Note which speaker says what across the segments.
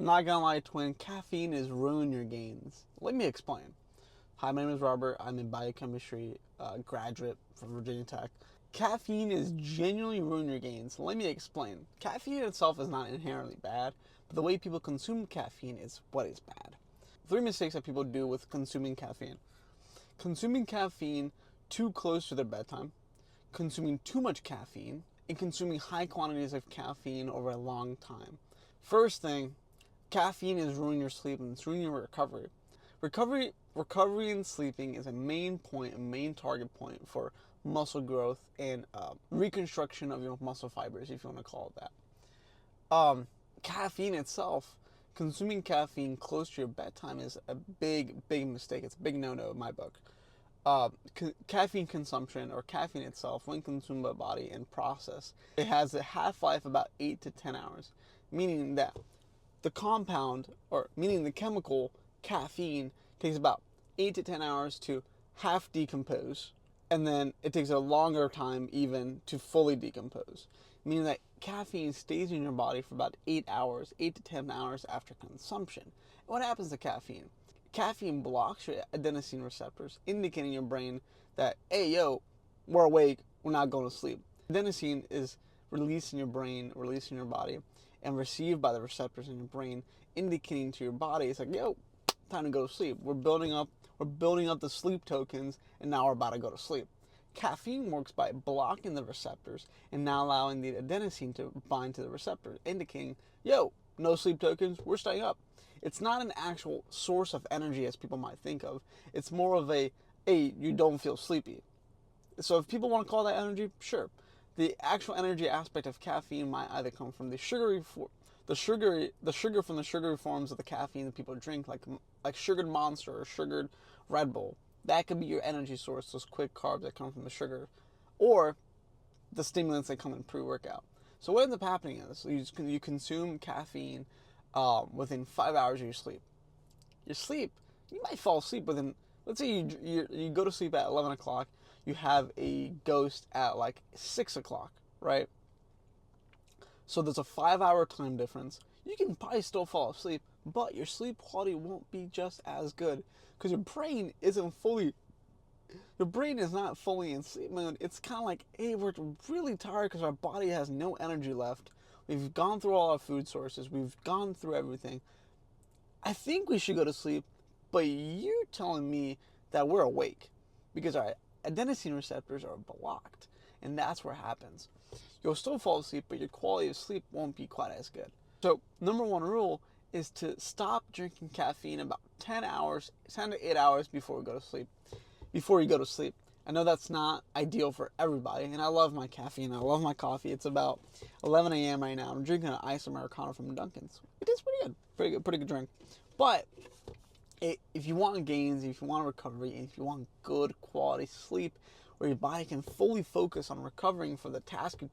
Speaker 1: I'm not gonna lie, twin, caffeine is ruining your gains. Let me explain. Hi, my name is Robert. I'm a biochemistry graduate from Virginia Tech. Caffeine is genuinely ruining your gains. Let me explain. Caffeine itself is not inherently bad, but the way people consume caffeine is what is bad. Three mistakes that people do with consuming caffeine: consuming caffeine too close to their bedtime, consuming too much caffeine, and consuming high quantities of caffeine over a long time. First thing, caffeine is ruining your sleep and it's ruining your recovery. Recovery and sleeping is a main point, a main target point for muscle growth and reconstruction of your muscle fibers, if you want to call it that. Caffeine itself, consuming caffeine close to your bedtime is a big mistake. It's a big no-no in my book. Caffeine consumption, or caffeine itself, when consumed by the body and processed, it has a half-life about 8 to 10 hours, meaning that the compound, or meaning the chemical caffeine, takes about 8 to 10 hours to half decompose, and then it takes a longer time even to fully decompose, meaning that caffeine stays in your body for about 8 hours, 8 to 10 hours after consumption. And what happens to caffeine? Caffeine blocks your adenosine receptors, indicating your brain that, hey, yo, we're awake, we're not going to sleep. Adenosine is released in your brain, released in your body, and received by the receptors in your brain, indicating to your body, it's like, yo, time to go to sleep. We're building up the sleep tokens, and now we're about to go to sleep. Caffeine works by blocking the receptors and now allowing the adenosine to bind to the receptors, indicating, yo, no sleep tokens, we're staying up. It's not an actual source of energy as people might think of. It's more of a, hey, you don't feel sleepy. So if people want to call that energy, sure. The actual energy aspect of caffeine might either come from the sugar from the sugary forms of the caffeine that people drink, like sugared Monster or sugared Red Bull. That could be your energy source, those quick carbs that come from the sugar, or the stimulants that come in pre-workout. So what ends up happening is you consume caffeine within 5 hours of your sleep. Your sleep, you might fall asleep within, let's say you go to sleep at 11 o'clock, you have a ghost at like 6 o'clock, right? So there's a 5 hour time difference. You can probably still fall asleep, but your sleep quality won't be just as good because your brain is not fully in sleep mode. It's kind of like, hey, we're really tired because our body has no energy left. We've gone through all our food sources. We've gone through everything. I think we should go to sleep, but you're telling me that we're awake because our adenosine receptors are blocked, and that's where it happens. You'll still fall asleep, but your quality of sleep won't be quite as good. So, number one rule is to stop drinking caffeine about 10 to 8 hours before we go to sleep. Before you go to sleep. I know that's not ideal for everybody, and I love my caffeine. I love my coffee. It's about 11 a.m. right now. I'm drinking an iced Americano from Dunkin's. It is pretty good drink. But if you want gains, if you want recovery, and if you want good quality sleep, where your body can fully focus on recovering for the task you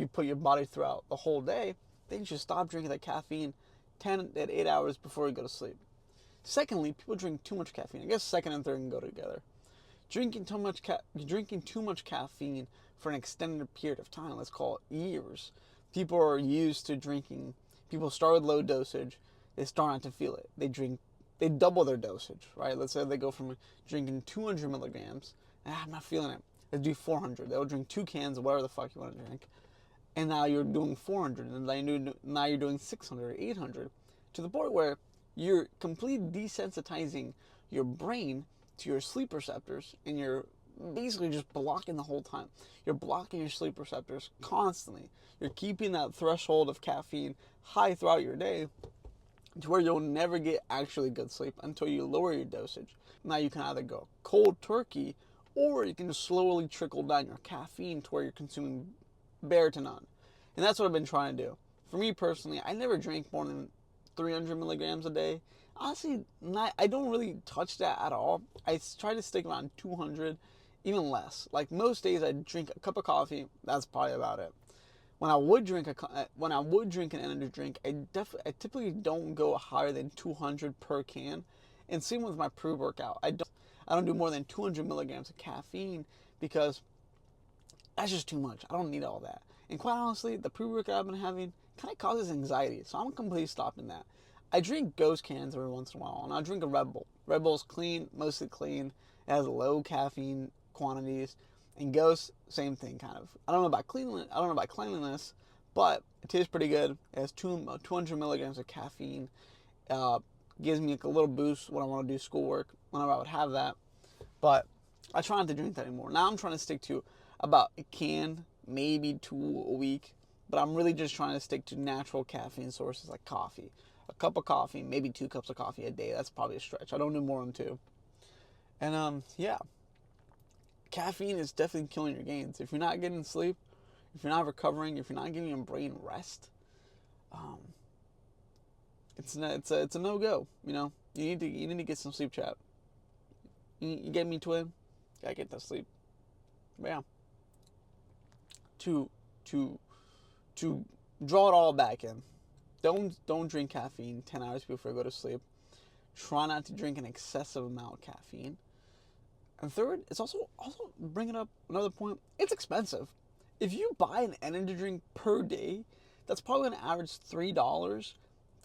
Speaker 1: put your body throughout the whole day, then you should stop drinking that caffeine 10 to 8 hours before you go to sleep. Secondly, people drink too much caffeine. I guess second and third can go together. Drinking too much caffeine for an extended period of time, let's call it years. People are used to drinking. People start with low dosage. They start not to feel it. They double their dosage, right? Let's say they go from drinking 200 milligrams. I'm not feeling it. They do 400. They'll drink 2 cans of whatever the fuck you want to drink. And now you're doing 400. And now you're doing 600 or 800. To the point where you're completely desensitizing your brain to your sleep receptors, and you're basically just blocking the whole time. You're blocking your sleep receptors constantly. You're keeping that threshold of caffeine high throughout your day to where you'll never get actually good sleep until you lower your dosage. Now you can either go cold turkey, or you can just slowly trickle down your caffeine to where you're consuming bare to none. And that's what I've been trying to do. For me personally, I never drank more than 300 milligrams a day. Honestly, I don't really touch that at all. I try to stick around 200, even less. Like most days, I drink a cup of coffee. That's probably about it. When I would drink an energy drink, I typically don't go higher than 200 per can. And same with my pre-workout. I don't do more than 200 milligrams of caffeine because that's just too much. I don't need all that. And quite honestly, the pre-workout I've been having kind of causes anxiety. So I'm completely stopping that. I drink Ghost cans every once in a while, and I drink a Red Bull. Red Bull's clean, mostly clean. It has low caffeine quantities, and Ghost, same thing, kind of. I don't know about cleanliness. I don't know about cleanliness, but it tastes pretty good. It has 200 milligrams of caffeine. Uh, Gives me like a little boost when I want to do schoolwork. Whenever I would have that, but I try not to drink that anymore. Now I'm trying to stick to about a can, maybe 2 a week, but I'm really just trying to stick to natural caffeine sources like coffee. A cup of coffee, maybe 2 cups of coffee a day. That's probably a stretch. I don't do more than 2. And yeah, caffeine is definitely killing your gains. If you're not getting sleep, if you're not recovering, if you're not giving your brain rest, um, it's a no go. You know, you need to get some sleep, chat. You get me, twin? Gotta get that sleep. But yeah. To to to draw it all back in. Don't drink caffeine 10 hours before you go to sleep. Try not to drink an excessive amount of caffeine. And third, it's also bringing up another point. It's expensive. If you buy an energy drink per day, that's probably going to average $3.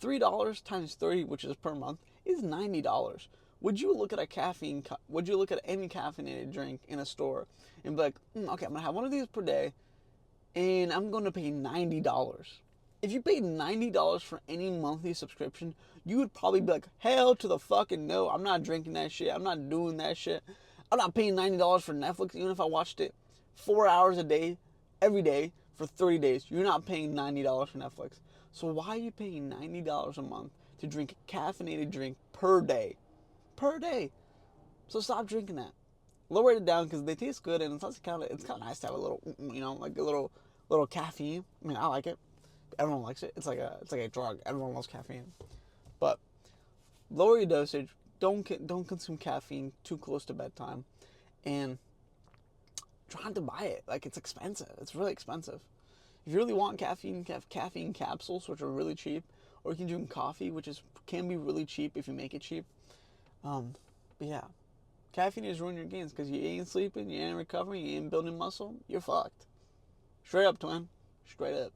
Speaker 1: $3 times 30, which is per month, is $90. Would you look at would you look at any caffeinated drink in a store and be like, okay, I'm gonna have one of these per day, and I'm gonna pay $90. If you paid $90 for any monthly subscription, you would probably be like, hell to the fucking no, I'm not drinking that shit, I'm not doing that shit. I'm not paying $90 for Netflix, even if I watched it 4 hours a day, every day, for 30 days. You're not paying $90 for Netflix. So why are you paying $90 a month to drink a caffeinated drink per day? Per day. So stop drinking that. Lower it down because they taste good, and it's kind of nice to have a little, like a little caffeine. I mean, I like it. Everyone likes it. It's like a drug. Everyone loves caffeine. But lower your dosage. Don't consume caffeine too close to bedtime, and try not to buy it. Like, it's expensive. It's really expensive. If you really want caffeine, you can have caffeine capsules, which are really cheap, or you can drink coffee, which can be really cheap if you make it cheap. But yeah, caffeine is ruining your gains because you ain't sleeping, you ain't recovering, you ain't building muscle, you're fucked. Straight up, twin. Straight up.